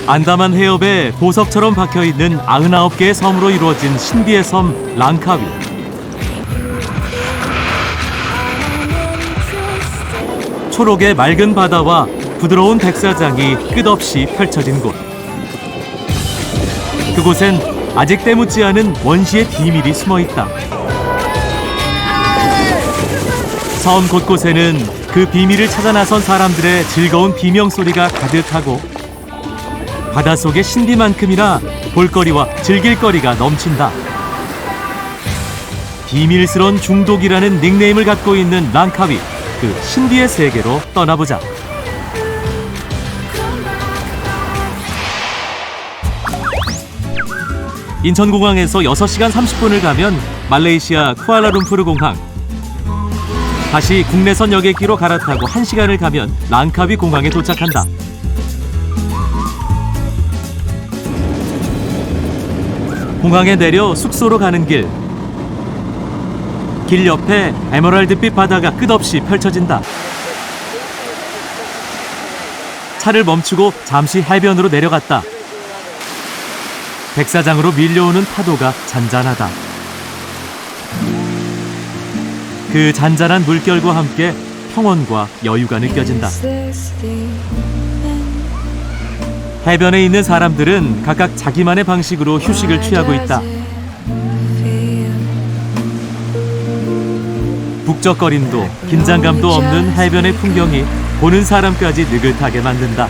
안다만 해협에 보석처럼 박혀있는 99개의 섬으로 이루어진 신비의 섬 랑카위. 초록의 맑은 바다와 부드러운 백사장이 끝없이 펼쳐진 곳. 그곳엔 아직 때묻지 않은 원시의 비밀이 숨어있다. 섬 곳곳에는 그 비밀을 찾아 나선 사람들의 즐거운 비명소리가 가득하고 바닷속의 신비만큼이나 볼거리와 즐길거리가 넘친다. 비밀스러운 중독이라는 닉네임을 갖고 있는 랑카위, 그 신비의 세계로 떠나보자. 인천공항에서 6시간 30분을 가면 말레이시아 쿠알라룸푸르 공항, 다시 국내선 여객기로 갈아타고 1시간을 가면 랑카위 공항에 도착한다. 공항에 내려 숙소로 가는 길 옆에 에메랄드빛 바다가 끝없이 펼쳐진다. 차를 멈추고 잠시 해변으로 내려갔다. 백사장으로 밀려오는 파도가 잔잔하다. 그 잔잔한 물결과 함께 평온과 여유가 느껴진다. 해변에 있는 사람들은 각각 자기만의 방식으로 휴식을 취하고 있다. 북적거림도 긴장감도 없는 해변의 풍경이 보는 사람까지 느긋하게 만든다.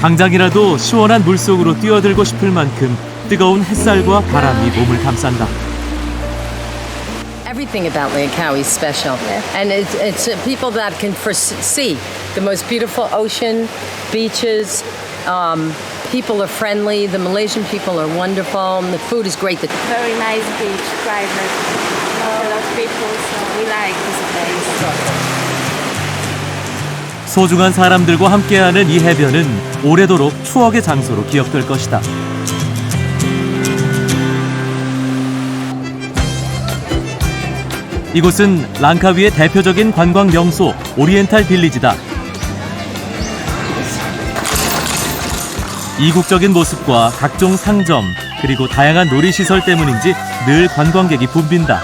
당장이라도 시원한 물속으로 뛰어들고 싶을 만큼 뜨거운 햇살과 바람이 몸을 감싼다. Everything about Langkawi is special, and it's people that can see the most beautiful ocean, beaches. People are friendly. The Malaysian people are wonderful. And the food is great. Very nice beach, private. A lot of people, so we like this place. 소중한 사람들과 함께하는 이 해변은 오래도록 추억의 장소로 기억될 것이다. 이곳은 랑카위의 대표적인 관광 명소 오리엔탈 빌리지다. 이국적인 모습과 각종 상점 그리고 다양한 놀이시설 때문인지 늘 관광객이 붐빈다.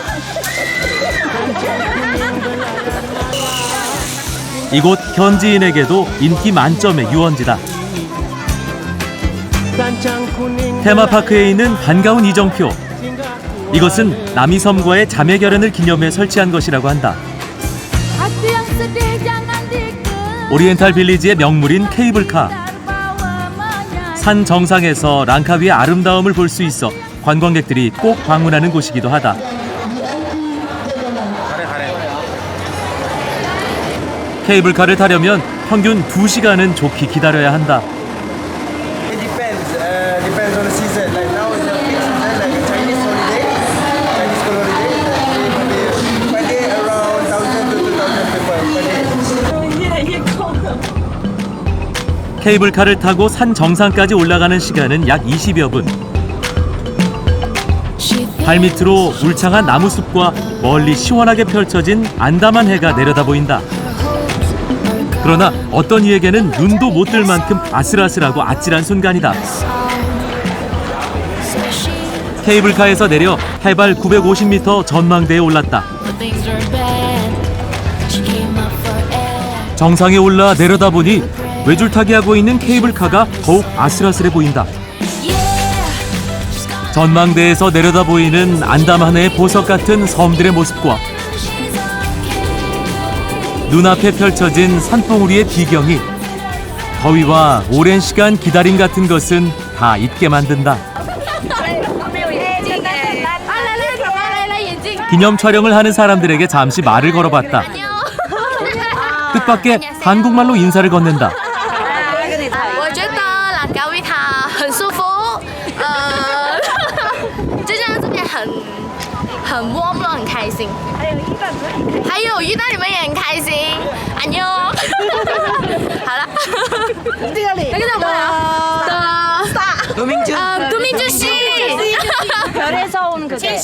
이곳 현지인에게도 인기 만점의 유원지다. 테마파크에 있는 반가운 이정표. 이것은 남이섬과의 자매결연을 기념해 설치한 것이라고 한다. 오리엔탈 빌리지의 명물인 케이블카. 산 정상에서 랑카위의 아름다움을 볼 수 있어 관광객들이 꼭 방문하는 곳이기도 하다. 케이블카를 타려면 평균 2시간은 좋게 기다려야 한다. It depends on the season. Like now is a peak season, like a Chinese holiday, Chinese school holiday. Per day around 1,000 to 2,000 people per day. 케이블카를 타고 산 정상까지 올라가는 시간은 약 20여 분. 발밑으로 울창한 나무숲과 멀리 시원하게 펼쳐진 안다만 해가 내려다 보인다. 그러나 어떤 이에게는 눈도 못 뜰 만큼 아슬아슬하고 아찔한 순간이다. 케이블카에서 내려 해발 950m 전망대에 올랐다. 정상에 올라 내려다보니 외줄타기 하고 있는 케이블카가 더욱 아슬아슬해 보인다. 전망대에서 내려다 보이는 안다만의 보석 같은 섬들의 모습과 눈앞에 펼쳐진 산봉우리의 비경이 더위와 오랜 시간 기다림 같은 것은 다 잊게 만든다. 기념 촬영을 하는 사람들에게 잠시 말을 걸어봤다. 뜻밖의 한국말로 인사를 건넨다. 도민주 씨 별에서 온 그대.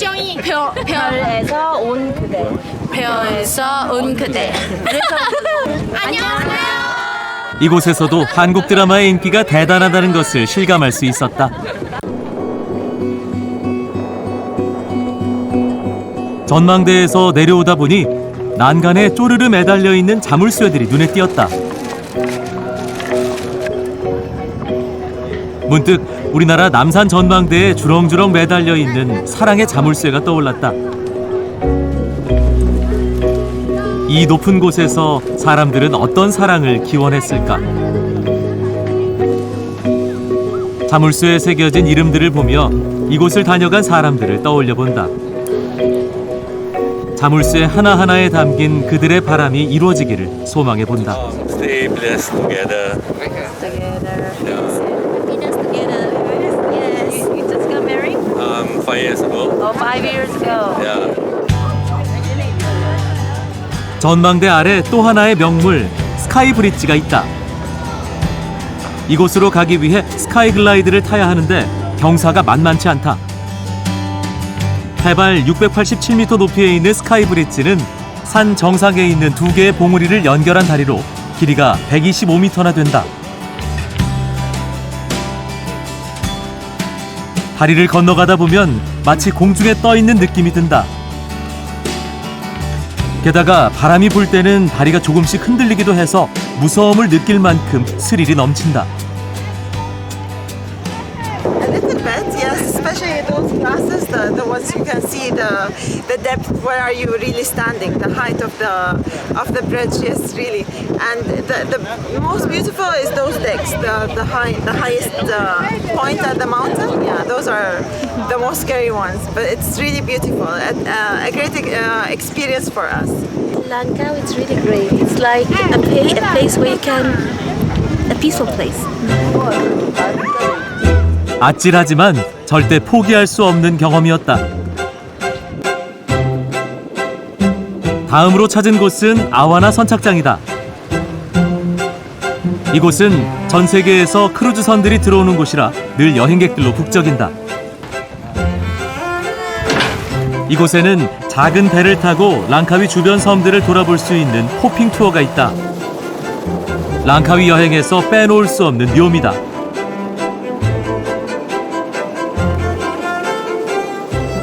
별에서 온 그대. 별에서 온 그대. 안녕하세요. 이곳에서도 한국 드라마의 인기가 대단하다는 것을 실감할 수 있었다. 전망대에서 내려오다 보니 난간에 쪼르르 매달려 있는 자물쇠들이 눈에 띄었다. 문득 우리나라 남산 전망대에 주렁주렁 매달려 있는 사랑의 자물쇠가 떠올랐다. 이 높은 곳에서 사람들은 어떤 사랑을 기원했을까? 자물쇠에 새겨진 이름들을 보며 이곳을 다녀간 사람들을 떠올려 본다. 자물쇠 하나하나에 담긴 그들의 바람이 이루어지기를 소망해 본다. Stay blessed together. Happiness together. Yes. You just got married? 5 years ago. Oh, 5 years ago. Yeah. 전망대 아래 또 하나의 명물 스카이 브릿지가 있다. 이곳으로 가기 위해 스카이 글라이드를 타야 하는데 경사가 만만치 않다. 해발 687m 높이에 있는 스카이 브릿지는 산 정상에 있는 두 개의 봉우리를 연결한 다리로 길이가 125m나 된다. 다리를 건너가다 보면 마치 공중에 떠 있는 느낌이 든다. 게다가 바람이 불 때는 다리가 조금씩 흔들리기도 해서 무서움을 느낄 만큼 스릴이 넘친다. A little bit, yes, especially those glasses, the ones you can see the depth. Where are you really standing? The height of the bridge, yes, really. And the most beautiful is those decks, the highest point at the mountain. Yeah, those are the most scary ones, but it's really beautiful. A great experience for us. Langkawi, it's really great. It's like a place where you can, a peaceful place. 아찔하지만 절대 포기할 수 없는 경험이었다. 다음으로 찾은 곳은 아와나 선착장이다. 이곳은 전 세계에서 크루즈선들이 들어오는 곳이라 늘 여행객들로 북적인다. 이곳에는 작은 배를 타고 랑카위 주변 섬들을 돌아볼 수 있는 호핑 투어가 있다. 랑카위 여행에서 빼놓을 수 없는 묘미다.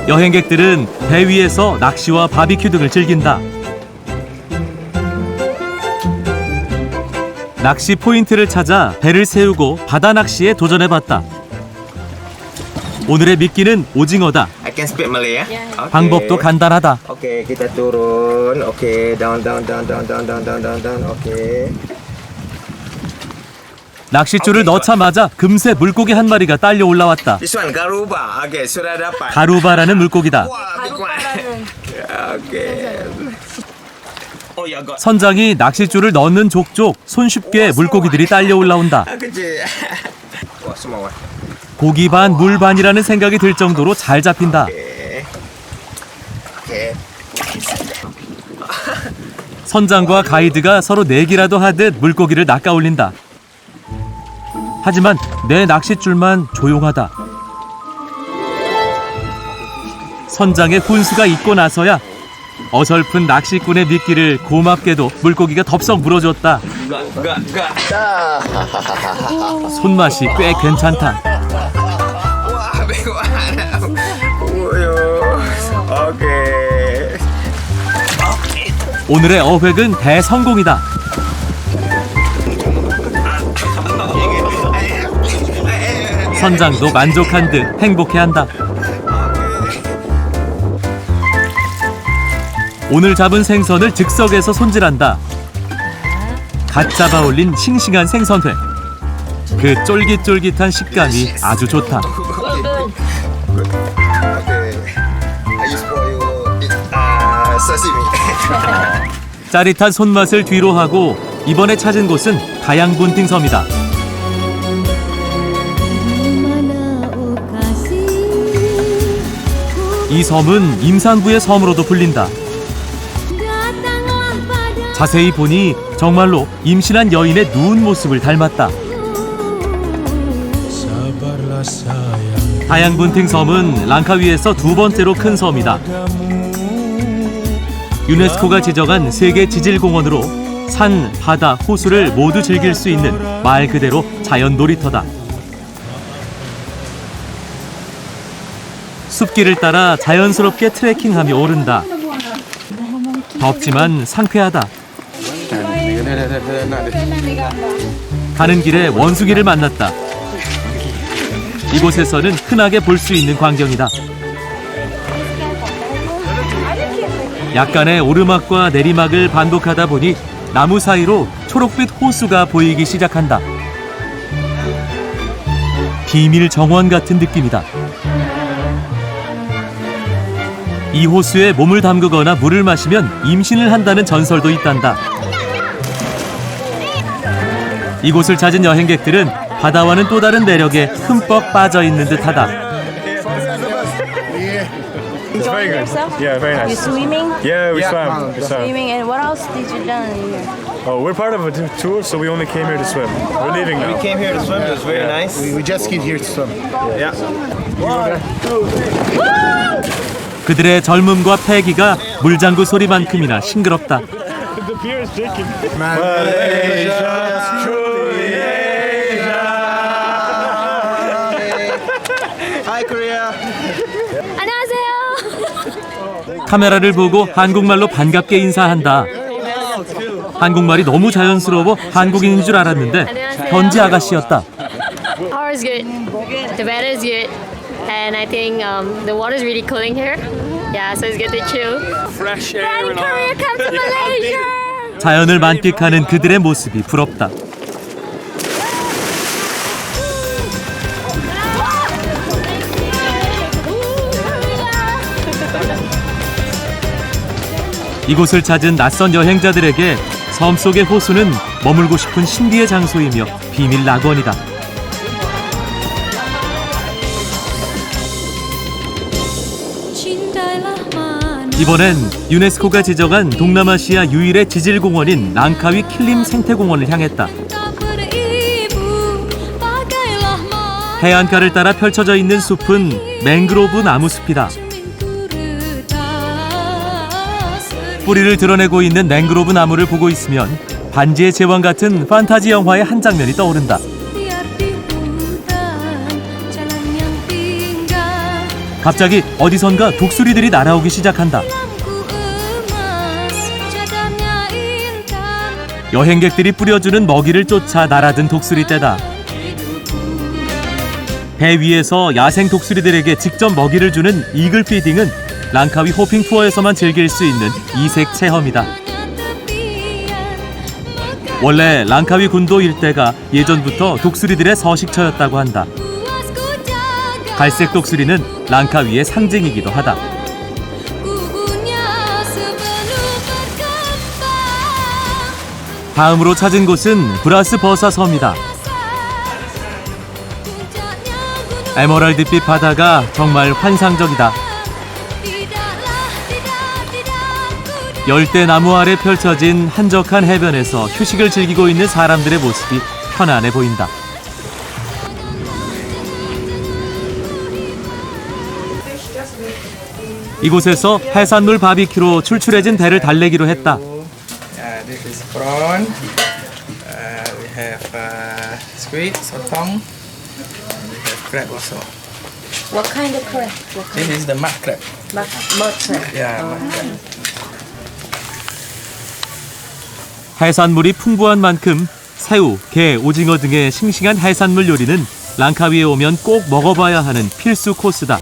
여행객들은 배 위에서 낚시와 바비큐 등을 즐긴다. 낚시 포인트를 찾아 배를 세우고 바다 낚시에 도전해봤다. 오늘의 미끼는 오징어다. I can speak Malay, ya? Okay. 방법도 간단하다. Okay, kita turun. Okay, down. Okay. 낚싯줄을 넣자마자 금세 물고기 한 마리가 딸려 올라왔다. This one garuba. Okay, sudah dapat. 가루바라는 물고기다. Wah, big one. Okay. Oh ya, got. 선장이 낚싯줄을 넣는 족족 손쉽게 물고기들이 딸려 올라온다. Kecil. Wah, semua. 고기 반, 물 반이라는 생각이 들 정도로 잘 잡힌다. Okay. 선장과 가이드가 서로 내기라도 하듯 물고기를 낚아올린다. 하지만 내 낚싯줄만 조용하다. 선장의 훈수가 있고 나서야 어설픈 낚시꾼의 미끼를 고맙게도 물고기가 덥석 물어줬다. 손맛이 꽤 괜찮다. Wah, big one. Okay. 오늘의 어획은 대성공이다. 선장도 만족한 듯 행복해한다. 오늘 잡은 생선을 즉석에서 손질한다. 갓 잡아 올린 싱싱한 생선회. 그 쫄깃쫄깃한 식감이 아주 좋다. Okay. I use for you sashimi. 짜릿한 손맛을 뒤로 하고 이번에 찾은 곳은 가양분팅 섬이다. 이 섬은 임산부의 섬으로도 불린다. 자세히 보니 정말로 임신한 여인의 누운 모습을 닮았다. Sabarlah sayang 다양분팅 섬은 랑카위에서 두 번째로 큰 섬이다. 유네스코가 지정한 세계 지질공원으로 산, 바다, 호수를 모두 즐길 수 있는 말 그대로 자연 놀이터다. 숲길을 따라 자연스럽게 트레킹하며 오른다. 덥지만 상쾌하다. 가는 길에 원숭이를 만났다. 이곳에서는 흔하게 볼 수 있는 광경이다. 약간의 오르막과 내리막을 반복하다 보니 나무 사이로 초록빛 호수가 보이기 시작한다. 비밀 정원 같은 느낌이다. 이 호수에 몸을 담그거나 물을 마시면 임신을 한다는 전설도 있단다. 이곳을 찾은 여행객들은 바다와는 또 다른 매력에 흠뻑 빠져 있는 듯하다. It's very good. Yeah, very nice. You swimming? Yeah, we swam. We swam. Swimming, and what else did you done here? Oh, we're part of a tour, so we only came here to swim. We're leaving now. We came here to swim. It was very nice. We just skied here to swim. Yeah. 그들의 젊음과 패기가 물장구 소리만큼이나 싱그럽다. The pier is shaking. Hi, Korea. 카메라를 보고 한국말로 반갑게 인사한다. 한국말이 너무 자연스러워 한국인인 줄 알았는데 현지 아가씨였다. Power is good. The weather is good. And I think the water is really cooling here. Yeah, so it's good to chill. Fresh air And and all. Korea, come to Malaysia! 자연을 만끽하는 그들의 모습이 부럽다. 이곳을 찾은 낯선 여행자들에게 섬 속의 호수는 머물고 싶은 신비의 장소이며 비밀 낙원이다. 이번엔 유네스코가 지정한 동남아시아 유일의 지질공원인 랑카위 킬림 생태공원을 향했다. 해안가를 따라 펼쳐져 있는 숲은 맹그로브 나무숲이다. 뿌리를 드러내고 있는 맹그로브 나무를 보고 있으면 반지의 제왕 같은 판타지 영화의 한 장면이 떠오른다. 갑자기 어디선가 독수리들이 날아오기 시작한다. 여행객들이 뿌려주는 먹이를 쫓아 날아든 독수리 떼다. 배 위에서 야생 독수리들에게 직접 먹이를 주는 이글 피딩은 랑카위 호핑 투어에서만 즐길 수 있는 이색 체험이다. 원래 랑카위 군도 일대가 예전부터 독수리들의 서식처였다고 한다. 갈색 독수리는 랑카위의 상징이기도 하다. 다음으로 찾은 곳은 브라스 버사 섬이다. 에메랄드빛 바다가 정말 환상적이다. 열대 나무 아래 펼쳐진 한적한 해변에서 휴식을 즐기고 있는 사람들의 모습이 편안해 보인다. 이곳에서 해산물 바비큐로 출출해진 배를 달래기로 했다. This is prawn. We have squid, sotong. We have crab also. What kind of crab? This is the mud crab. Mud crab. Yeah, mud crab. 해산물이 풍부한 만큼 새우, 게, 오징어 등의 싱싱한 해산물 요리는 랑카위에 오면 꼭 먹어봐야 하는 필수 코스다.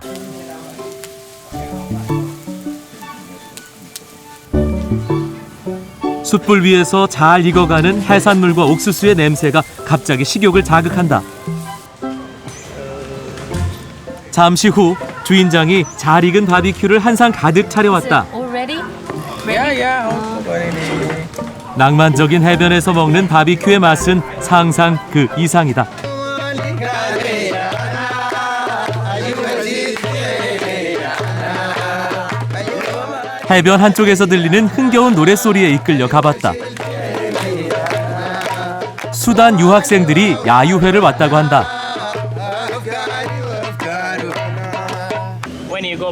숯불 위에서 잘 익어가는 해산물과 옥수수의 냄새가 갑자기 식욕을 자극한다. 잠시 후 주인장이 잘 익은 바비큐를 한 상 가득 차려왔다. Already? Yeah, already. 낭만적인 해변에서 먹는 바비큐의 맛은 상상 그 이상이다. 해변 한쪽에서 들리는 흥겨운 노랫소리에 이끌려 가봤다. 수단 유학생들이 야유회를 왔다고 한다.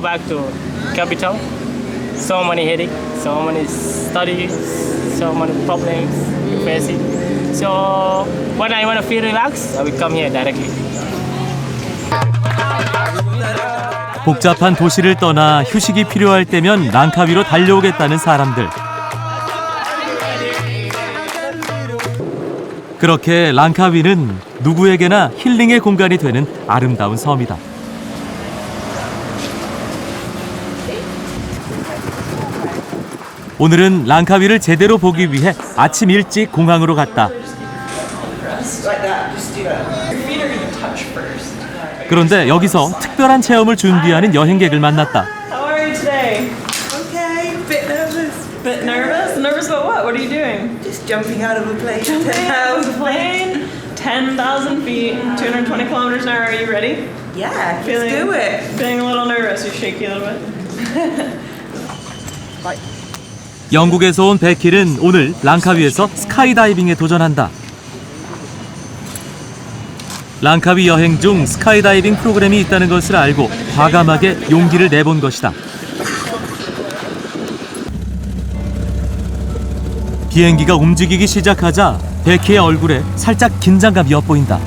back to capital. So many headache, so many studies, so many problems to face it. So when I want to feel relaxed, I will come here directly. 복잡한 도시를 떠나 휴식이 필요할 때면 랑카위로 달려오겠다는 사람들. 그렇게 랑카위는 누구에게나 힐링의 공간이 되는 아름다운 섬이다. 오늘은 랑카위를 제대로 보기 위해 아침 일찍 공항으로 갔다. 그런데 여기서 특별한 체험을 준비하는 여행객을 만났다. How are you today? Okay, bit nervous. Bit nervous? Nervous about what? What are you doing? Just jumping out of a plane. Jumping out of the plane. 10,000 feet, 220 kilometers an hour. Are you ready? Yeah, let's do it. Feeling a little nervous. You're shaky a little bit. 영국에서 온 베킬은 오늘 랑카위에서 스카이다이빙에 도전한다. 랑카위 여행 중 스카이다이빙 프로그램이 있다는 것을 알고 과감하게 용기를 내본 것이다. 비행기가 움직이기 시작하자 베키의 얼굴에 살짝 긴장감이 엿보인다.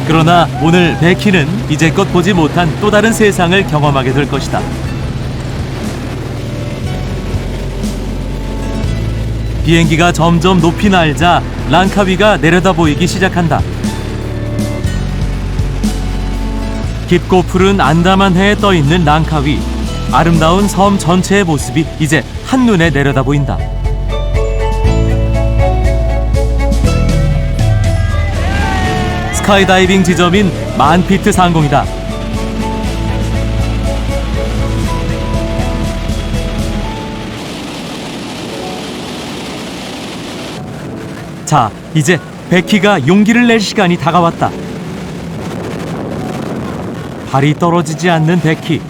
그러나 오늘 베키는 이제껏 보지 못한 또 다른 세상을 경험하게 될 것이다. 비행기가 점점 높이 날자 랑카위가 내려다 보이기 시작한다. 깊고 푸른 안다만 해에 떠있는 랑카위. 아름다운 섬 전체의 모습이 이제 한눈에 내려다 보인다. 스카이다이빙 지점인 만피트 상공이다. 자, 이제 베키가 용기를 낼 시간이 다가왔다. 발이 떨어지지 않는 베키.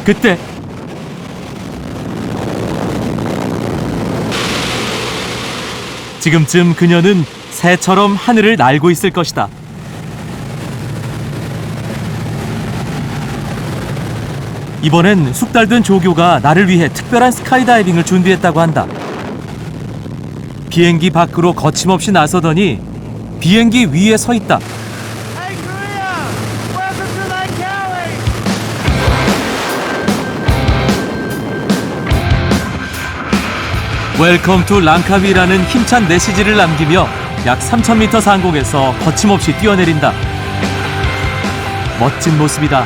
그때 지금쯤 그녀는 새처럼 하늘을 날고 있을 것이다. 이번엔 숙달된 조교가 나를 위해 특별한 스카이다이빙을 준비했다고 한다. 비행기 밖으로 거침없이 나서더니 비행기 위에 서 있다. 웰컴 투 랑카위라는 힘찬 메시지를 남기며 약 3,000m 상공에서 거침없이 뛰어내린다. 멋진 모습이다.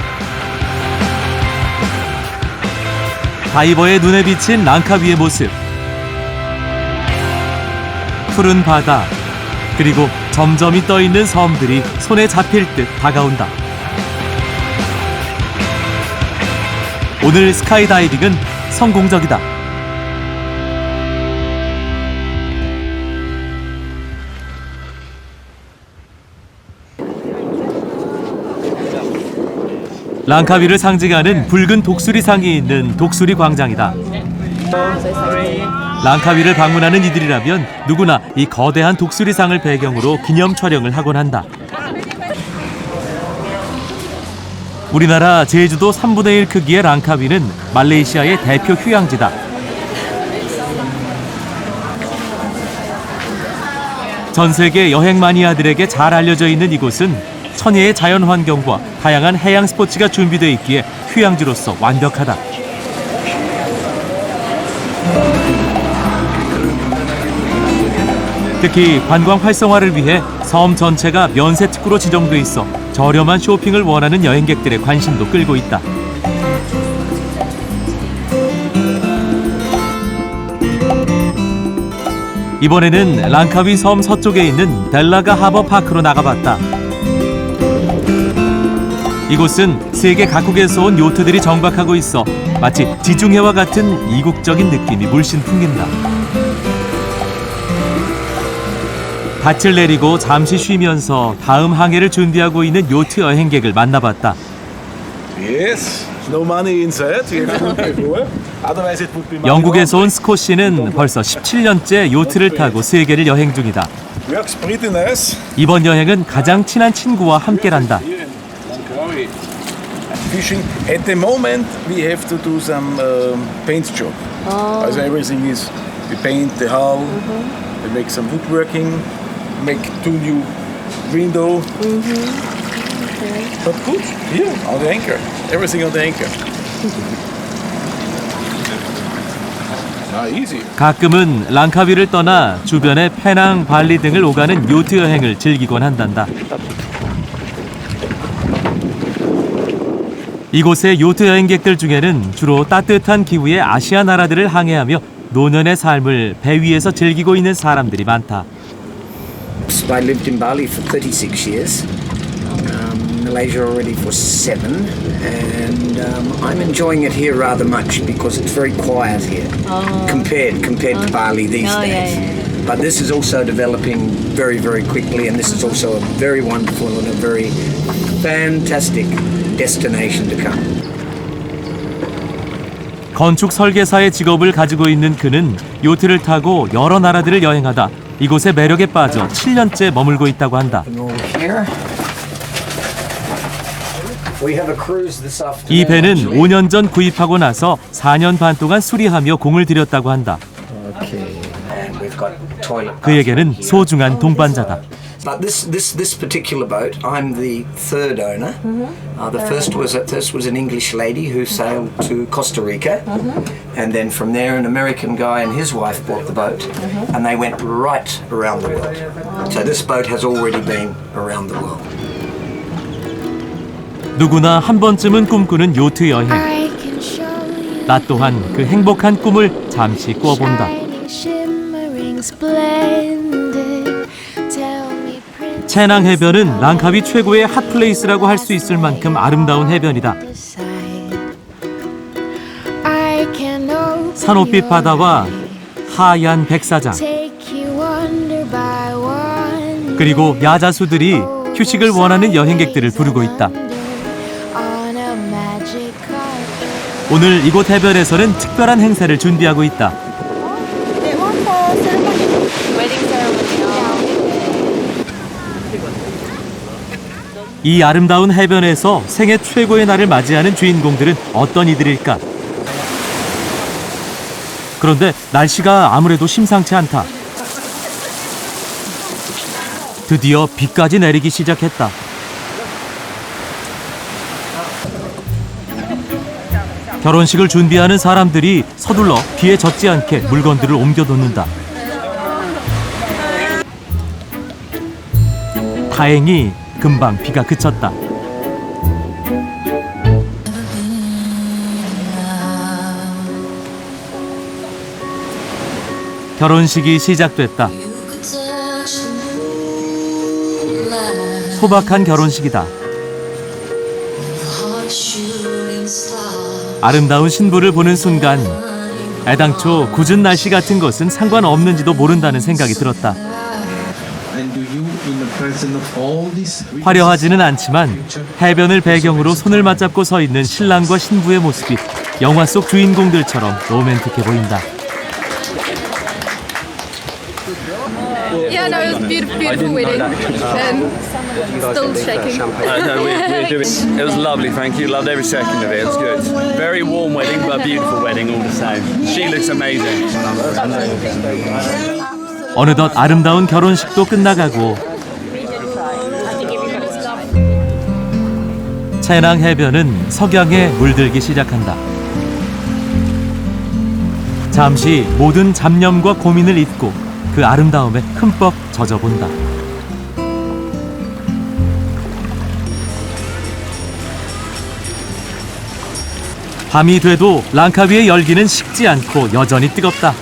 다이버의 눈에 비친 랑카위의 모습. 푸른 바다, 그리고 점점이 떠있는 섬들이 손에 잡힐 듯 다가온다. 오늘 스카이다이빙은 성공적이다. 랑카위를 상징하는 붉은 독수리상이 있는 독수리 광장이다. 랑카위를 방문하는 이들이라면 누구나 이 거대한 독수리상을 배경으로 기념 촬영을 하곤 한다. 우리나라 제주도 3분의 1 크기의 랑카위는 말레이시아의 대표 휴양지다. 전 세계 여행 마니아들에게 잘 알려져 있는 이곳은 천혜의 자연 환경과 다양한 해양 스포츠가 준비되어 있기에 휴양지로서 완벽하다. 특히 관광 활성화를 위해 섬 전체가 면세 특구로 지정돼 있어 저렴한 쇼핑을 원하는 여행객들의 관심도 끌고 있다. 이번에는 랑카위 섬 서쪽에 있는 델라가 하버 파크로 나가봤다. 이곳은 세계 각국에서 온 요트들이 정박하고 있어 마치 지중해와 같은 이국적인 느낌이 물씬 풍긴다. 닻을 내리고 잠시 쉬면서 다음 항해를 준비하고 있는 요트 여행객을 만나봤다. Yes, no money inside. Otherwise it would be. 영국에서 온 스콧 씨는 벌써 17년째 요트를 타고 세계를 여행 중이다. Works pretty nice. 이번 여행은 가장 친한 친구와 함께란다. Here in Langkawi. Fishing. At the moment, we have to do some paint job. Also everything is, we paint the hull, we make some woodworking, make 2 new window. But good, here on the anchor. Everything on the anchor. Easy. 가끔은 랑카위를 떠나 주변의 페낭, 발리 등을 오가는 요트 여행을 즐기곤 한단다. 이곳의 요트 여행객들 중에는 주로 따뜻한 기후의 아시아 나라들을 항해하며 노년의 삶을 배 위에서 즐기고 있는 사람들이 많다. I lived in Bali for 36 years, Malaysia already for 7, and I'm enjoying it here rather much because it's very quiet here compared to Bali these days. But this is also developing very, very quickly, and this is also a very wonderful and a very fantastic destination to come. 건축 설계사의 직업을 가지고 있는 그는 요트를 타고 여러 나라들을 여행하다 이곳의 매력에 빠져 7년째 머물고 있다고 한다. 이 배는 5년 전 구입하고 나서 4년 반 동안 수리하며 공을 들였다고 한다. 그에게는 소중한 동반자다. But this particular boat, I'm the third owner. The first was an English lady who sailed to Costa Rica, and then from there an American guy and his wife bought the boat, and they went right around the world. So this boat has already been around the world. 누구나 한 번쯤은 꿈꾸는 요트 여행. 나 또한 그 행복한 꿈을 잠시 꿔본다. 체낭 해변은 랑카위 최고의 핫플레이스라고 할 수 있을 만큼 아름다운 해변이다. 산호빛 바다와 하얀 백사장, 그리고 야자수들이 휴식을 원하는 여행객들을 부르고 있다. 오늘 이곳 해변에서는 특별한 행사를 준비하고 있다. 이 아름다운 해변에서 생애 최고의 날을 맞이하는 주인공들은 어떤 이들일까? 그런데 날씨가 아무래도 심상치 않다. 드디어 비까지 내리기 시작했다. 결혼식을 준비하는 사람들이 서둘러 비에 젖지 않게 물건들을 옮겨놓는다. 다행히 금방 비가 그쳤다. 결혼식이 시작됐다. 소박한 결혼식이다. 아름다운 신부를 보는 순간 애당초 궂은 날씨 같은 것은 상관없는지도 모른다는 생각이 들었다. 화려하지는 않지만 해변을 배경으로 손을 맞잡고 서 있는 신랑과 신부의 모습이 영화 속 주인공들처럼 로맨틱해 보인다. Yeah, no, it was a beautiful wedding and still shaking. It was lovely, thank you. Loved every second of it. It was good. Very warm wedding, but a beautiful wedding all the same. She looks amazing. 어느덧 아름다운 결혼식도 끝나가고 체낭 해변은 석양에 물들기 시작한다. 잠시 모든 잡념과 고민을 잊고 그 아름다움에 흠뻑 젖어본다. 밤이 돼도 랑카위의 열기는 식지 않고 여전히 뜨겁다.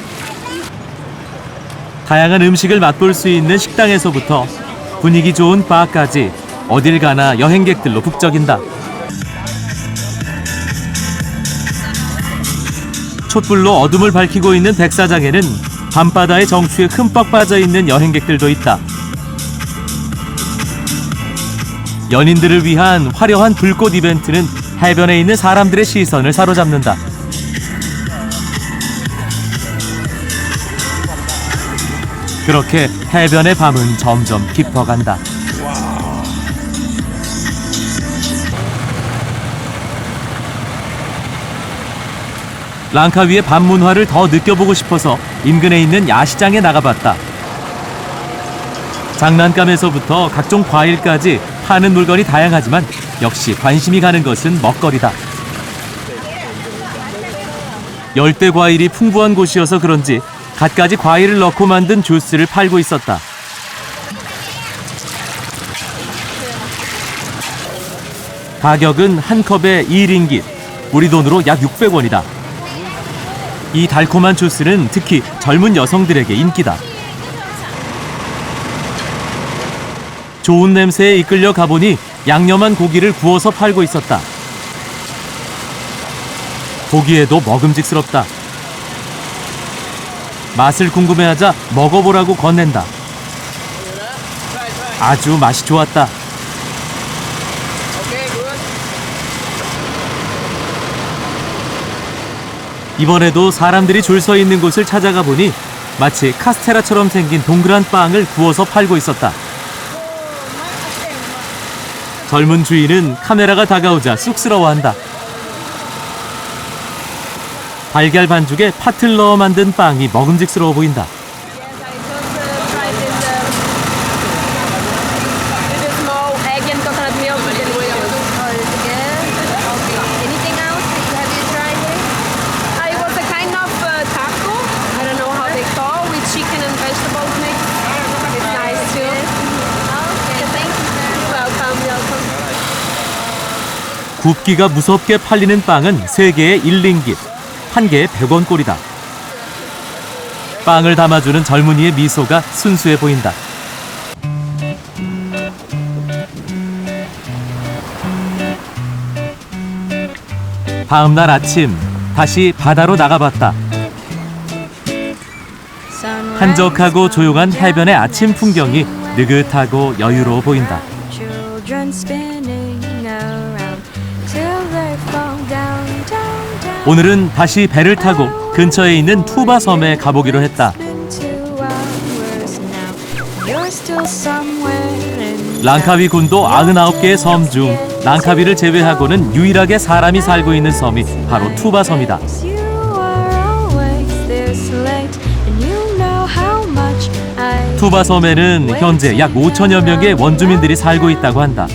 다양한 음식을 맛볼 수 있는 식당에서부터 분위기 좋은 바까지 어딜 가나 여행객들로 북적인다. 촛불로 어둠을 밝히고 있는 백사장에는 밤바다의 정취에 흠뻑 빠져있는 여행객들도 있다. 연인들을 위한 화려한 불꽃 이벤트는 해변에 있는 사람들의 시선을 사로잡는다. 그렇게 해변의 밤은 점점 깊어간다. 랑카위의 밤 문화를 더 느껴보고 싶어서 인근에 있는 야시장에 나가봤다. 장난감에서부터 각종 과일까지 파는 물건이 다양하지만 역시 관심이 가는 것은 먹거리다. 열대 과일이 풍부한 곳이어서 그런지 갖가지 과일을 넣고 만든 주스를 팔고 있었다. 가격은 한 컵에 1링깃, 우리 돈으로 약 600원이다. 이 달콤한 주스는 특히 젊은 여성들에게 인기다. 좋은 냄새에 이끌려 가보니 양념한 고기를 구워서 팔고 있었다. 보기에도 먹음직스럽다. 맛을 궁금해하자 먹어보라고 건넨다. 아주 맛이 좋았다. 이번에도 사람들이 줄 서 있는 곳을 찾아가 보니 마치 카스테라처럼 생긴 동그란 빵을 구워서 팔고 있었다. 젊은 주인은 카메라가 다가오자 쑥스러워한다. 달걀 반죽에 팥을 넣어 만든 빵이 먹음직스러워 보인다. 굽기가 무섭게 팔리는 빵은 3개에 1링깃, 한 개에 100원 꼴이다. 빵을 담아주는 젊은이의 미소가 순수해 보인다. 다음 날 아침, 다시 바다로 나가봤다. 한적하고 조용한 해변의 아침 풍경이 느긋하고 여유로워 보인다. 오늘은 다시 배를 타고 근처에 있는 투바 섬에 가보기로 했다. 랑카위 군도 99개의 섬 중 랑카위를 제외하고는 유일하게 사람이 살고 있는 섬이 바로 투바 섬이다. 투바 섬에는 현재 약 5천여 명의 원주민들이 살고 있다고 한다.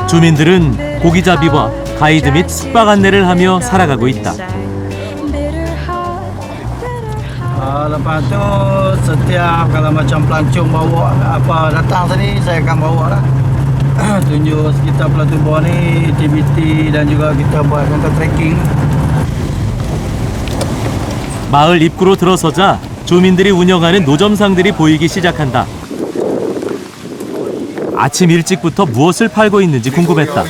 주민들은 고기잡이와 가이드 및 숙박 안내를 하며 살아가고 있다. Lepas tu setiap kalau macam pelancong bawa apa datang sini saya akan bawa lah. Tunjuk sekitar Pulau Bawah ni aktiviti dan juga kita buat contoh trekking. 마을 입구로 들어서자 주민들이 운영하는 노점상들이 보이기 시작한다. 아침 일찍부터 무엇을 팔고 있는지 궁금했다.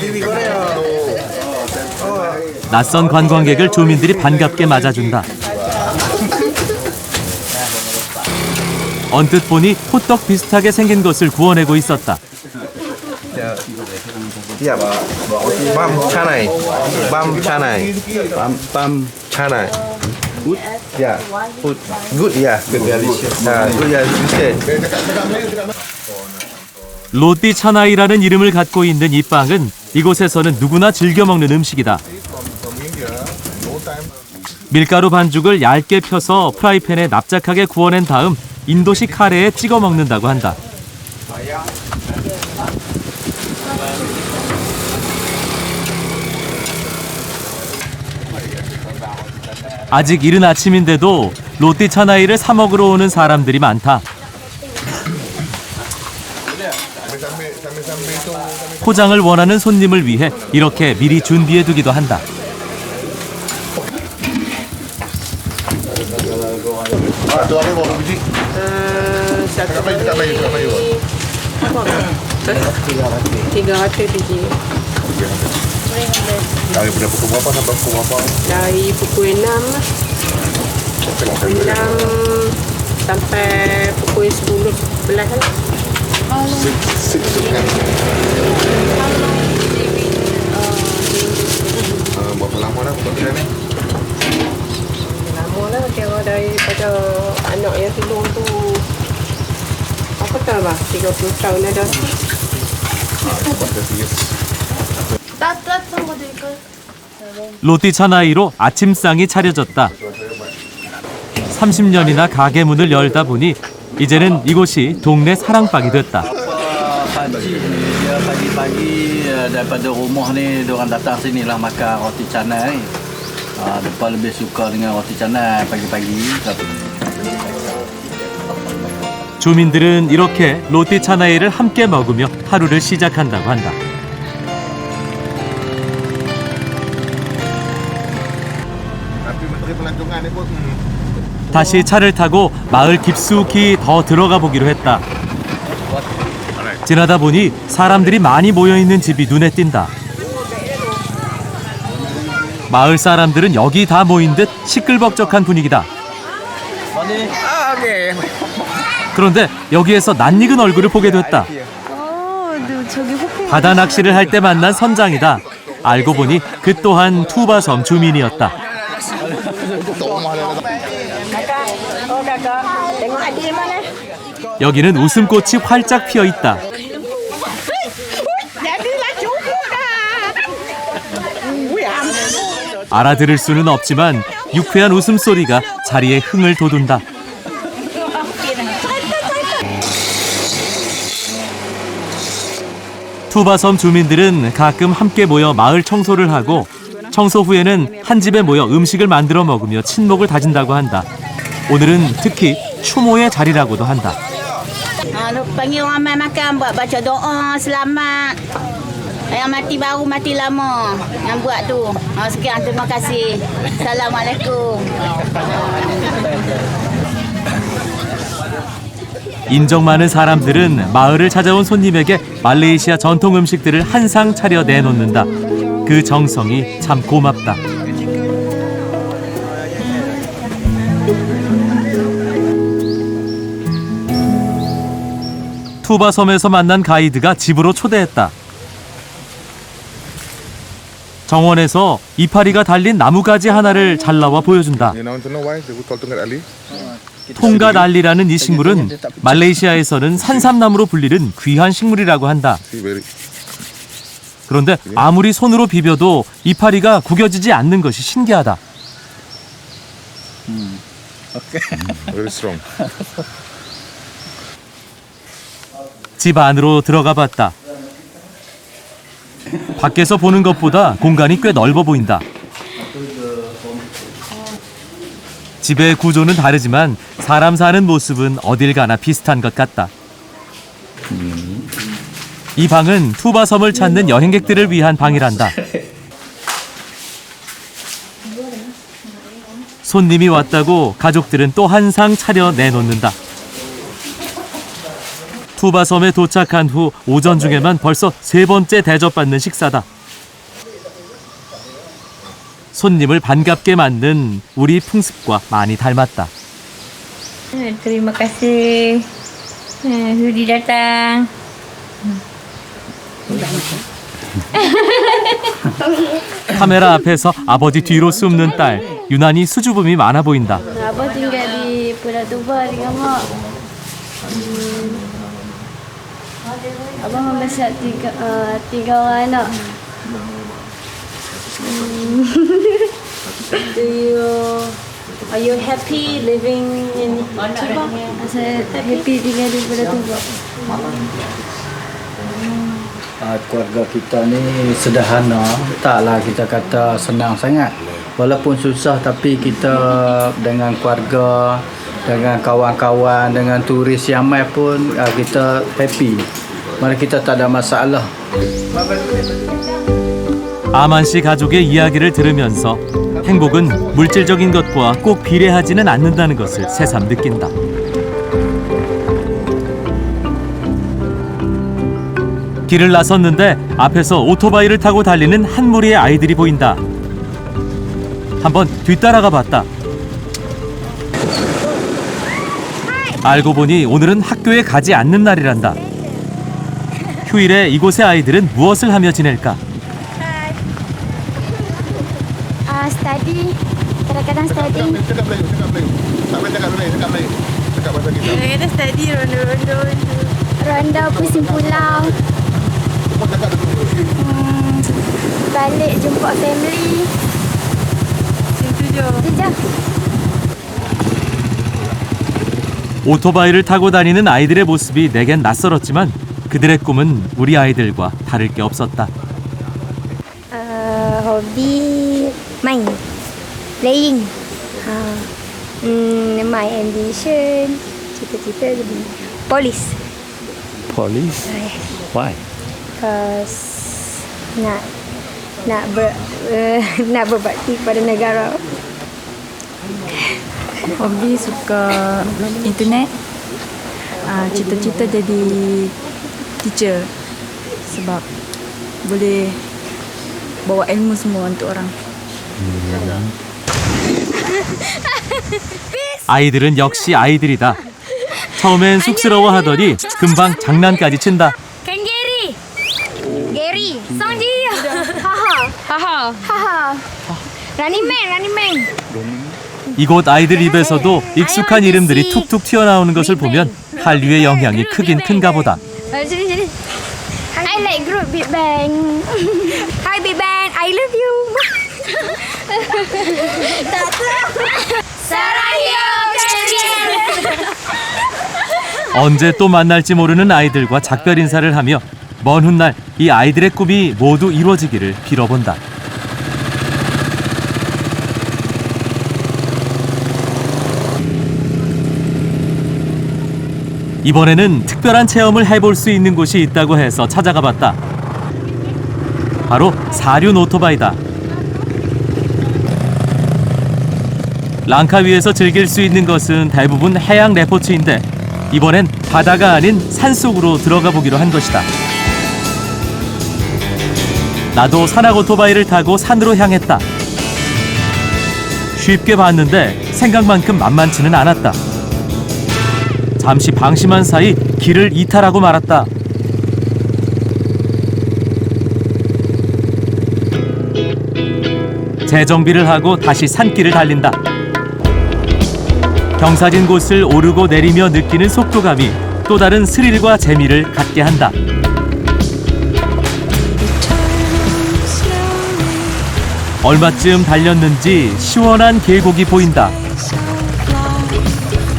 낯선 관광객을 주민들이 반갑게 맞아준다. 언뜻 보니 호떡 비슷하게 생긴 것을 구워내고 있었다. Bam canai. Bam canai. Bam canai. Good? Yeah. Good. Good, yeah. Good, delicious. Good, yeah. Delicious. 로띠 차나이라는 이름을 갖고 있는 이 빵은 이곳에서는 누구나 즐겨 먹는 음식이다. 밀가루 반죽을 얇게 펴서 프라이팬에 납작하게 구워낸 다음 인도식 카레에 찍어 먹는다고 한다. 아직 이른 아침인데도 로띠 차나이를 사 먹으러 오는 사람들이 많다. 포장을 원하는 손님을 위해 이렇게 미리 준비해두기도 한다. Tu apa berapa biji? Berapa biji? 300 biji. Dari pukul berapa sampai pukul berapa? Dari pukul 6 sampai pukul 10 11 lah. Berapa lama dah buat ni? lama lah kira daripada anak yang tolong tu apa tahu bah 30 tahun dah dah. 따뜻한 거 드릴까요? 로띠차 나이로 아침상이 차려졌다. 30년이나 가게 문을 열다 보니 이제는 이곳이 동네 사랑방이 됐다. Pagi-pagi daripada rumah ni diorang datang sini lah makan roti canai. Mereka lebih suka dengan roti canai pagi-pagi. 주민들은 이렇게 로띠차 나이를 함께 먹으며 하루를 시작한다고 한다. 다시 차를 타고 마을 깊숙이 더 들어가 보기로 했다. 지나다 보니 사람들이 많이 모여있는 집이 눈에 띈다. 마을 사람들은 여기 다 모인 듯 시끌벅적한 분위기다. 그런데 여기에서 낯익은 얼굴을 보게 됐다. 바다 낚시를 할 때 만난 선장이다. 알고 보니 그 또한 투바섬 주민이었다. 여기는 웃음꽃이 활짝 피어 있다. 알아들을 수는 없지만 유쾌한 웃음소리가 자리에 흥을 돋운다. 투바섬 주민들은 가끔 함께 모여 마을 청소를 하고 청소 후에는 한 집에 모여 음식을 만들어 먹으며 친목을 다진다고 한다. 오늘은 특히 추모의 자리라고도 한다. Panggil ramai makan buat baca doa selamat. Yang mati baru mati lama. Yang buat tu. Sekian terima kasih. Assalamualaikum. 인정 많은 사람들은 마을을 찾아온 손님에게 말레이시아 전통 음식들을 한 상 차려 내놓는다. 그 정성이 참 고맙다. 투바섬에서 만난 가이드가 집으로 초대했다. 정원에서 이파리가 달린 나무가지 하나를 잘라와 보여준다. 통가달리라는 이 식물은 말레이시아에서는 산삼나무로 불리는 귀한 식물이라고 한다. 그런데 아무리 손으로 비벼도 이파리가 구겨지지 않는 것이 신기하다. Very strong. 집 안으로 들어가 봤다. 밖에서 보는 것보다 공간이 꽤 넓어 보인다. 집의 구조는 다르지만 사람 사는 모습은 어딜 가나 비슷한 것 같다. 이 방은 투바섬을 찾는 여행객들을 위한 방이란다. 손님이 왔다고 가족들은 또 한 상 차려 내놓는다. 투바섬에 도착한 후 오전 중에만 벌써 3번째 대접받는 식사다. 손님을 반갑게 만든 우리 풍습과 많이 닮았다. Terima kasih. Sudi datang. 카메라 앞에서 아버지 뒤로 숨는 딸. 유난히 수줍음이 많아 보인다. Abah tinggal di Pulau Tuba dengan mak. Abah membesar tiga orang anak. Are you happy living in Tuba? Saya happy tinggal di Pulau Tuba. Keluarga kita ni sederhana, taklah kita kata senang sangat. Walaupun susah tapi kita dengan keluarga, dengan kawan-kawan, dengan turis yang mai pun kita happy. Mana kita tak ada masalah. 아만 씨 가족의 이야기를 들으면서 행복은 물질적인 것과 꼭 비례하지는 않는다는 것을 새삼 느낀다. 길을 나섰는데 앞에서 오토바이를 타고 달리는 한 무리의 아이들이 보인다. 한번 뒤따라가 봤다. 알고 보니 오늘은 학교에 가지 않는 날이란다. 휴일에 이곳의 아이들은 무엇을 하며 지낼까? Study Kadang-kadang studying. Cakap Melayu. Tak boleh cakap Melayu. Cakap bahasa kita. Kadang-kadang study ronda-ronda. Ronda pusing pulau. Balik jumpa family. Itu je. 오토바이를 타고 다니는 아이들의 모습이 내겐 낯설었지만 그들의 꿈은 우리 아이들과 다를 게 없었다. Hobi main. Playing. My ambition. Cita-cita jadi polis. Police? Why? Because nak berbakti pada negara. Hobi suka internet. Cita-cita jadi teacher sebab boleh bawa ilmu semua untuk orang. 아이들은 역시 아이들이다. 처음엔 쑥스러워하더니 금방 장난까지 친다. Kan Gary. Song dia. Haha. Running Man. 이곳 아이들 입에서도 익숙한 이름들이 툭툭 튀어나오는 것을 보면 한류의 영향이 크긴 큰가 보다. Sini. I like group Big Bang. Hi Big Bang, I love you. 언제 또 만날지 모르는 아이들과 작별 인사를 하며 먼 훗날 이 아이들의 꿈이 모두 이루어지기를 빌어본다. 이번에는 특별한 체험을 해볼 수 있는 곳이 있다고 해서 찾아가 봤다. 바로 사륜 오토바이다. 랑카위에서 즐길 수 있는 것은 대부분 해양 레포츠인데 이번엔 바다가 아닌 산속으로 들어가 보기로 한 것이다. 나도 산악 오토바이를 타고 산으로 향했다. 쉽게 봤는데 생각만큼 만만치는 않았다. 잠시 방심한 사이 길을 이탈하고 말았다. 재정비를 하고 다시 산길을 달린다. 경사진 곳을 오르고 내리며 느끼는 속도감이 또 다른 스릴과 재미를 갖게 한다. 얼마쯤 달렸는지 시원한 계곡이 보인다.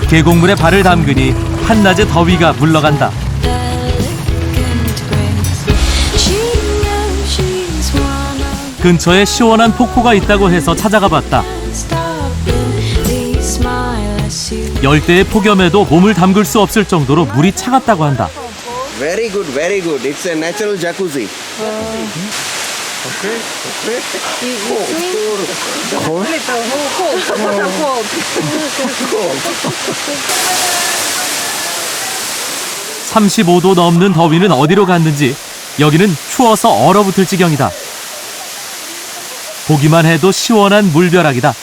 계곡물에 발을 담그니 한낮의 더위가 물러간다. 근처에 시원한 폭포가 있다고 해서 찾아가 봤다. 열대의 폭염에도 몸을 담글 수 없을 정도로 물이 차갑다고 한다. Very good. It's a natural jacuzzi. Okay. 35도 넘는 더위는 어디로 갔는지 여기는 추워서 얼어붙을 지경이다. 보기만 해도 시원한 물벼락이다.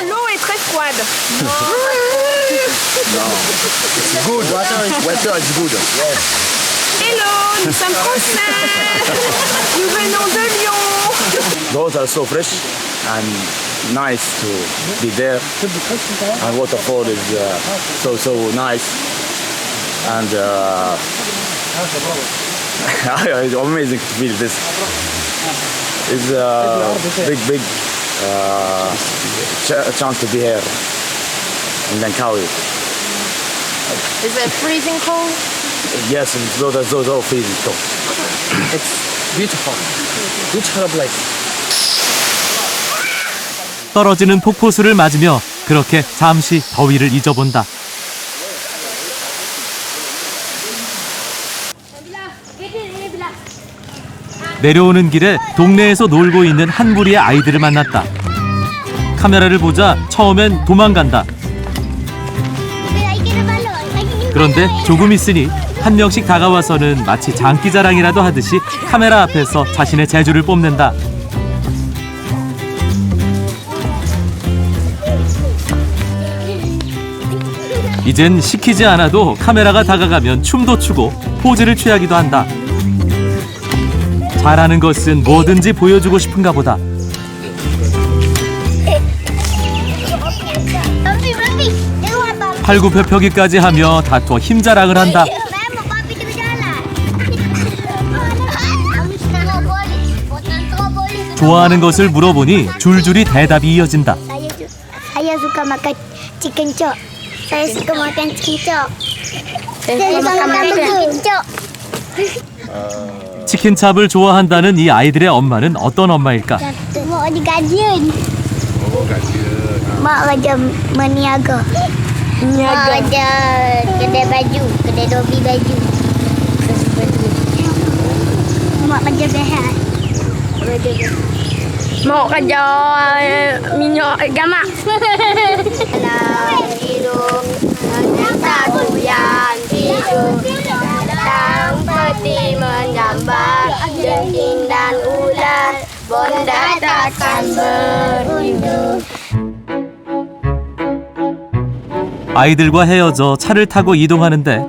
L'eau est très froide. It's good. Water is good. Yes. Hello, nous sommes français. Nous venons de Lyon. Those are so fresh and nice to be there. And waterfall is so nice. And it's amazing to feel this. It's a big chance to be here in Langkawi. Is it freezing cold? Yes, those are freezing cold. It's beautiful. Beautiful place. 떨어지는 폭포수를 맞으며 그렇게 잠시 더위를 잊어본다. 내려오는 길에 동네에서 놀고 있는 한 무리의 아이들을 만났다. 카메라를 보자 처음엔 도망간다. 그런데 조금 있으니 한 명씩 다가와서는 마치 장기자랑이라도 하듯이 카메라 앞에서 자신의 재주를 뽐낸다. 이젠 시키지 않아도 카메라가 다가가면 춤도 추고 포즈를 취하기도 한다. 잘하는 것은 뭐든지 보여주고 싶은가 보다. 팔굽혀펴기까지 하며 다투어 힘자랑을 한다. 좋아하는 것을 물어보니 줄줄이 대답이 이어진다. Saya suka makan chicken chop. Saya suka makan chicken chop. Saya suka makan chicken chop. 치킨찹을 좋아한다는 이 아이들의 엄마는 어떤 엄마일까? Mak ada gajian. Mak kerja meniaga. Mak ada kedai baju, kedai dobi baju. Mak kerja behat. Mau kerja minyak gamak. Hidup tak goyang hidup datang seperti mengambar jengking dan ular bonda takkan berundur. 아이들과 헤어져 차를 타고 이동하는데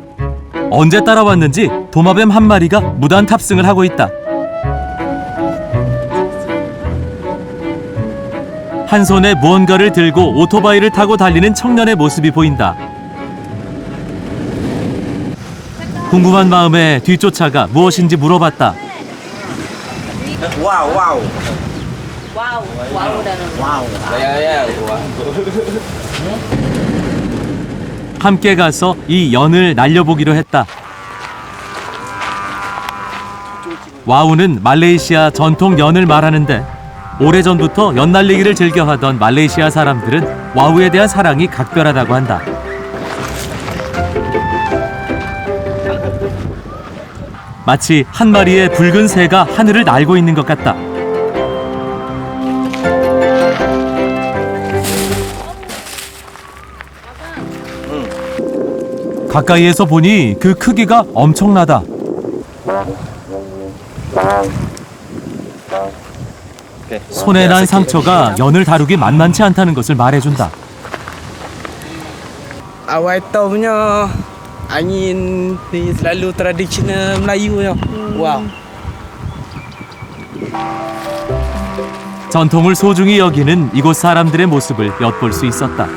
언제 따라왔는지 도마뱀 한 마리가 무단 탑승을 하고 있다. 한 손에 무언가를 들고 오토바이를 타고 달리는 청년의 모습이 보인다. 궁금한 마음에 뒤쫓아가 무엇인지 물어봤다. Wow, wow. 함께 가서 이 연을 날려보기로 했다. 와우는 말레이시아 전통 연을 말하는데 오래전부터 연 날리기를 즐겨하던 말레이시아 사람들은 와우에 대한 사랑이 각별하다고 한다. 마치 한 마리의 붉은 새가 하늘을 날고 있는 것 같다. 가까이에서 보니 그 크기가 엄청나다. 손에 난 상처가 연을 다루기 만만치 않다는 것을 말해준다. Awal tahunnya angin ni selalu tradisional Melayu ya. Wow. 전통을 소중히 여기는 이곳 사람들의 모습을 엿볼 수 있었다.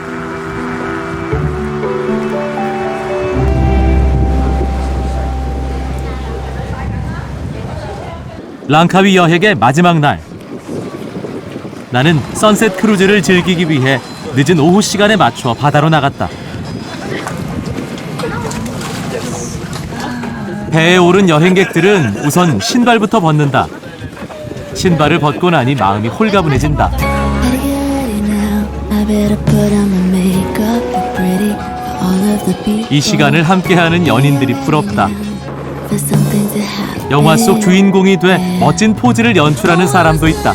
랑카위 여행의 마지막 날. 나는 선셋 크루즈를 즐기기 위해 늦은 오후 시간에 맞춰 바다로 나갔다. 배에 오른 여행객들은 우선 신발부터 벗는다. 신발을 벗고 나니 마음이 홀가분해진다. 이 시간을 함께하는 연인들이 부럽다. 영화 속 주인공이 돼 멋진 포즈를 연출하는 사람도 있다.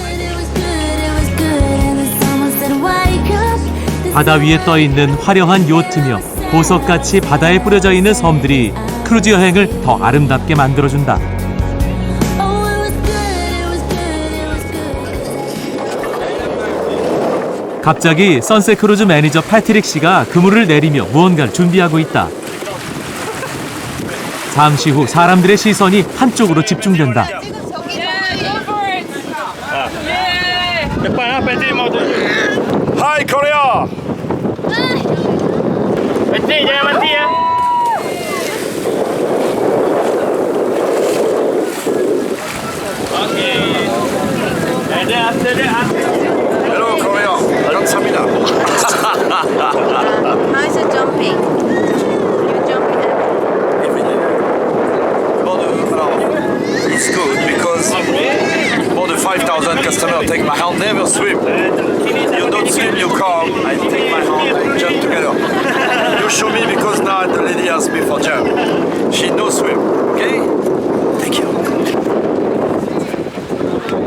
바다 위에 떠있는 화려한 요트며 보석같이 바다에 뿌려져 있는 섬들이 크루즈 여행을 더 아름답게 만들어준다. 갑자기 선셋 크루즈 매니저 패트릭 씨가 그물을 내리며 무언가를 준비하고 있다. 잠시 후 사람들의 시선이 한쪽으로 집중된다. Hi Korea! Berhenti, jangan mati ya. Okay. After that. Hello Korea! 감사합니다. How is it jumping? You're jumping Every day. It's good because more than 5,000 customers take my hand, never swim. You don't swim, you come, I take my hand, I jump together. You show me because now the lady asked me for jump. She knows swim, okay? Thank you.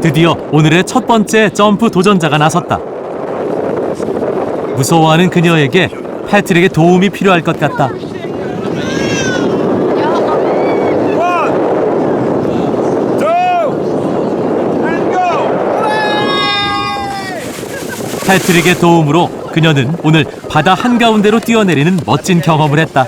드디어 오늘의 첫 번째 점프 도전자가 나섰다. 무서워하는 그녀에게 패트릭의 도움이 필요할 것 같다. 패트릭의 도움으로 그녀는 오늘 바다 한가운데로 뛰어내리는 멋진 경험을 했다.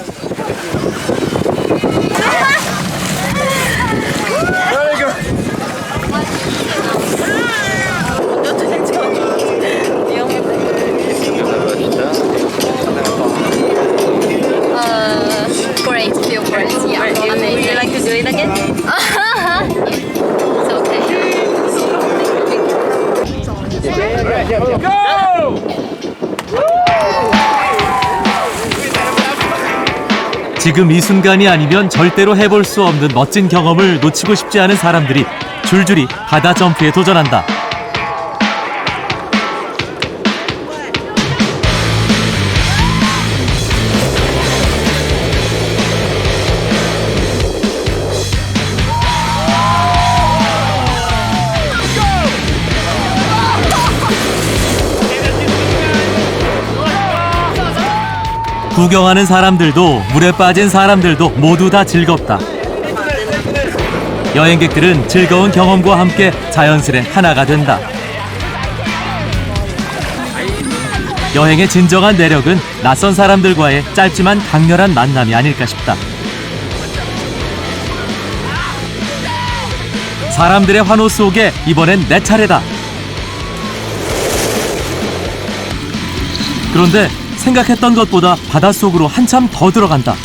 지금 이 순간이 아니면 절대로 해볼 수 없는 멋진 경험을 놓치고 싶지 않은 사람들이 줄줄이 바다 점프에 도전한다. 구경하는 사람들도 물에 빠진 사람들도 모두 다 즐겁다. 여행객들은 즐거운 경험과 함께 자연스레 하나가 된다. 여행의 진정한 매력은 낯선 사람들과의 짧지만 강렬한 만남이 아닐까 싶다. 사람들의 환호 속에 이번엔 내 차례다. 그런데 생각했던 것보다 바닷속으로 한참 더 들어간다.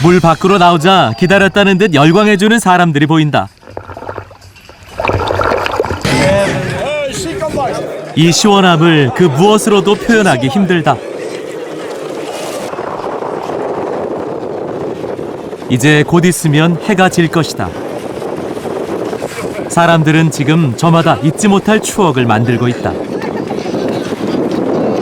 물 밖으로 나오자 기다렸다는 듯 열광해주는 사람들이 보인다. 이 시원함을 그 무엇으로도 표현하기 힘들다. 이제 곧 있으면 해가 질 것이다. 사람들은 지금 저마다 잊지 못할 추억을 만들고 있다.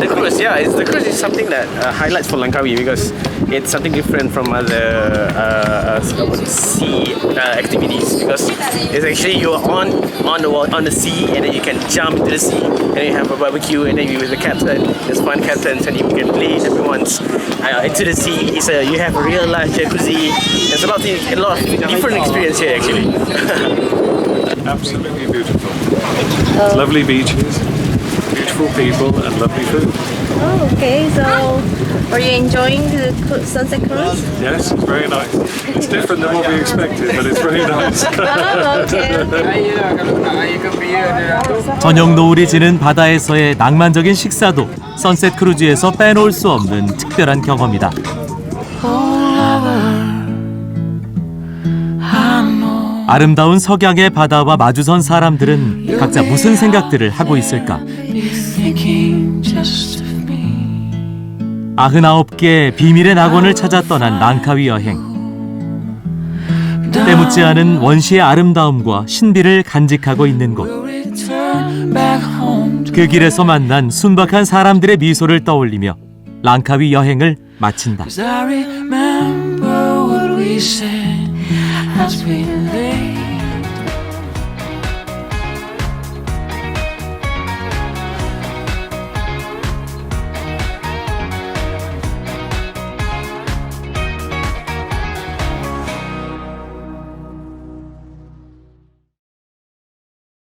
The cruise, the cruise is something that highlights for Langkawi because it's something different from other sea activities. Because it's actually you're on the sea and then you can jump into the sea and then you have a barbecue and then you with the captain. There's fun captains and you can play everyone's into the sea. You have a real life jacuzzi. It's a lot of different experience here actually. Absolutely beautiful. Lovely beaches, beautiful people, and lovely food. Oh, okay. So, are you enjoying the sunset cruise? Yes, it's very nice. It's different than what we expected, but it's very nice. Oh, okay. 저녁 노을이 지는 바다에서의 낭만적인 식사도 선셋 크루즈에서 빼놓을 수 없는 특별한 경험이다. 아름다운 석양의 바다와 마주선 사람들은 각자 무슨 생각들을 하고 있을까? 99개 비밀의 낙원을 찾아 떠난 랑카위 여행. 때묻지 않은 원시의 아름다움과 신비를 간직하고 있는 곳. 그 길에서 만난 순박한 사람들의 미소를 떠올리며 랑카위 여행을 마친다. As we lay